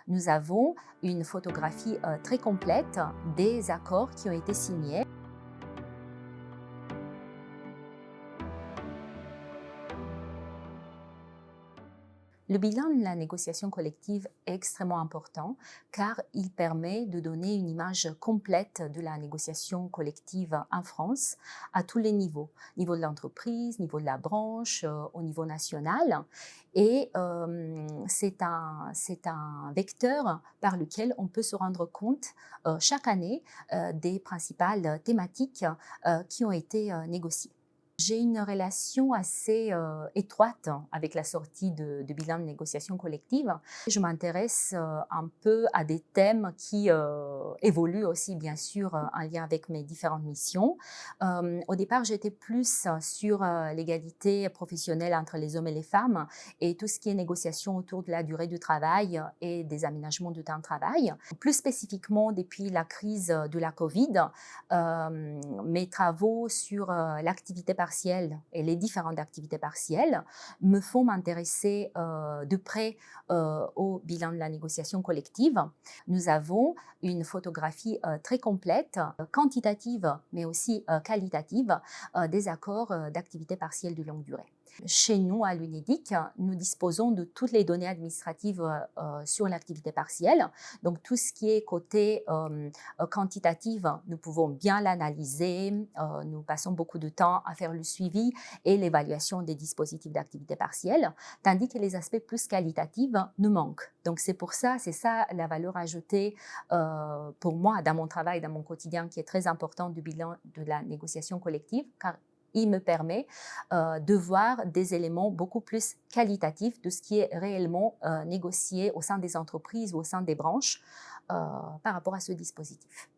nous avons une photographie très complète des accords qui ont été signés. Le bilan de la négociation collective est extrêmement important car il permet de donner une image complète de la négociation collective en France à tous les niveaux. Niveau de l'entreprise, niveau de la branche, au niveau national. Et c'est un vecteur par lequel on peut se rendre compte chaque année des principales thématiques qui ont été négociées. J'ai une relation assez étroite avec la sortie de bilan de négociation collective. Je m'intéresse un peu à des thèmes qui évoluent aussi, bien sûr, en lien avec mes différentes missions. Au départ, j'étais plus sur l'égalité professionnelle entre les hommes et les femmes et tout ce qui est négociation autour de la durée du travail et des aménagements du temps de travail. Plus spécifiquement, depuis la crise de la Covid, mes travaux sur l'activité partielle et les différentes activités partielles me font m'intéresser de près au bilan de la négociation collective. Nous avons une photographie très complète, quantitative mais aussi qualitative des accords d'activité partielle de longue durée. Chez nous, à l'UNEDIC, nous disposons de toutes les données administratives sur l'activité partielle. Donc, tout ce qui est côté quantitatif, nous pouvons bien l'analyser. Nous passons beaucoup de temps à faire le suivi et l'évaluation des dispositifs d'activité partielle, tandis que les aspects plus qualitatifs nous manquent. Donc, c'est ça la valeur ajoutée pour moi dans mon travail, dans mon quotidien, qui est très important du bilan de la négociation collective, car il me permet de voir des éléments beaucoup plus qualitatifs de ce qui est réellement négocié au sein des entreprises ou au sein des branches par rapport à ce dispositif.